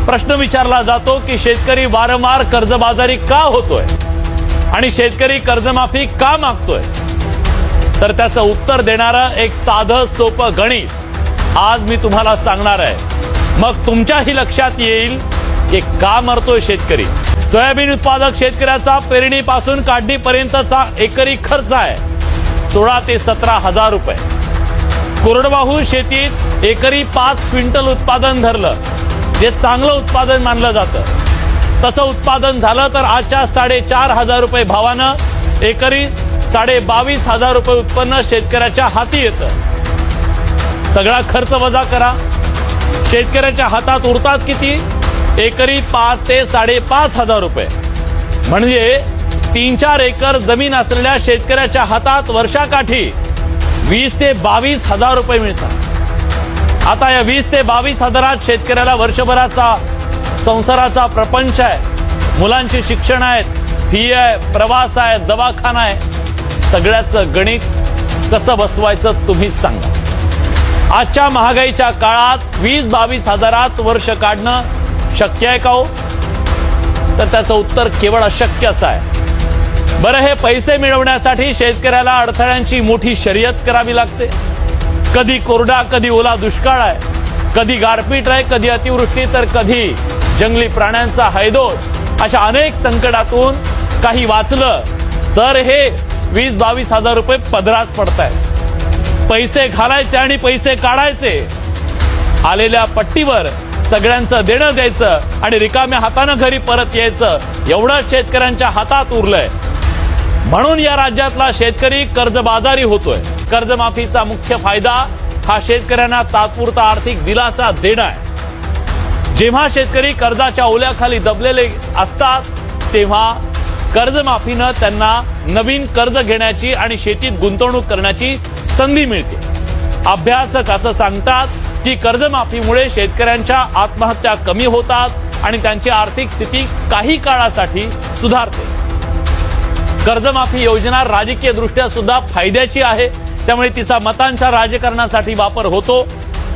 प्रश्न विचारला जातो की शेतकरी वारंवार कर्जबाजारी का होतोय आणि शेतकरी कर्जमाफी का मागतोय, तर त्याचं उत्तर देणारं एक साधं सोपं गणित आज मी तुम्हाला सांगणार आहे। मग तुमच्याही लक्षात येईल की का मरतोय शेतकरी। सोयाबीन उत्पादक शेतकऱ्याचा पेरणीपासून काढणीपर्यंतचा एकरी खर्च आहे 16 ते 17 हजार रुपये। कोरडवाहू शेतीत एकरी 5 क्विंटल उत्पादन धरलं जे चांगलं उत्पादन मानलं जातं, तसं उत्पादन झालं तर आजच्या 4,500 रुपये भावानं एकरी 22,500 रुपये उत्पन्न शेतकऱ्याच्या हाती येतं। सगळा खर्च वजा करा, शेतकऱ्याच्या हातात उरतात किती? एकरी 5 ते 5,500 रुपये। म्हणजे 3-4 एकर जमीन असलेल्या शेतकऱ्याच्या हातात वर्षाकाठी 20 ते 22,000 रुपये मिळतात। आता या 20 ते 22,000 शेतकऱ्याला वर्षभराचा संसाराचा प्रपंच आहे, मुलांची शिक्षण आहेत, फी आहे, प्रवास आहे, दवाखाना आहे। सगळ्याचं गणित कसं बसवायचं तुम्हीच सांगा। आजच्या महागाईच्या काळात 20-22,000 वर्ष काढणं शक्य आहे का हो? तर त्याचं उत्तर केवळ अशक्यच आहे। बरं, हे पैसे मिळवण्यासाठी शेतकऱ्याला अडथळ्यांची मोठी शर्यत करावी लागते। कधी कोरडा, कधी ओला दुष्काळ आहे, कधी गारपीट आहे, कधी अतिवृष्टी, तर कधी जंगली प्राण्यांचा हैदोस। अशा अनेक संकटातून काही वाचलं तर हे 20-22,000 रुपये पदरात पडतायत। पैसे घालायचे आणि पैसे काढायचे, आलेल्या पट्टीवर सगळ्यांचं देणं द्यायचं आणि रिकाम्या हातानं घरी परत यायचं, एवढं शेतकऱ्यांच्या हातात उरलंय। म्हणून या राज्यातला शेतकरी कर्जबाजारी होतोय। कर्जमाफीचा मुख्य फायदा हा शेतकऱ्यांना तात्पुरता आर्थिक दिलासा देणं आहे। जेव्हा शेतकरी कर्जाच्या ओल्याखाली दबलेले असतात तेव्हा कर्जमाफीनं त्यांना नवीन कर्ज घेण्याची आणि शेतीत गुंतवणूक करण्याची संधी मिळते। अभ्यासक असं सांगतात की कर्जमाफीमुळे शेतकऱ्यांच्या आत्महत्या कमी होतात आणि त्यांची आर्थिक स्थिती काही काळासाठी सुधारते। कर्जमाफी योजना राजकीय दृष्ट्या सुद्धा फायद्याची आहे, त्यामुळे तिचा मतांच्या राजकारणासाठी वापर होतो।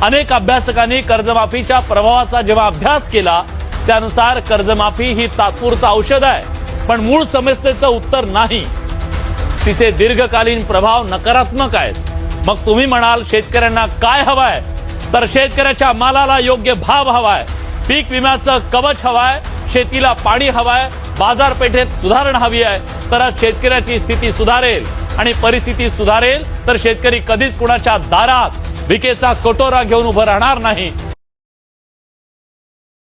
अनेक अभ्यासकांनी कर्जमाफीच्या प्रभावाचा जेव्हा अभ्यास केला त्यानुसार कर्जमाफी ही तात्पुरतं औषध आहे, पण मूळ समस्येचं उत्तर नाही। तिचे दीर्घकालीन प्रभाव नकारात्मक आहेत। मग तुम्ही म्हणाल शेतकऱ्यांना काय हवंय? तर शेतकऱ्याच्या मालाला योग्य भाव हवाय, पीक विम्याचं कवच हवाय, शेतीला पाणी हवाय, बाजारपेठेत सुधारणा हवी आहे, तरच शेतकऱ्याची स्थिती सुधारेल आणि परिस्थिती सुधारेल तर शेतकरी कधीच कुणाच्या दारात भिकेचा कटोरा घेऊन उभं राहणार नाही।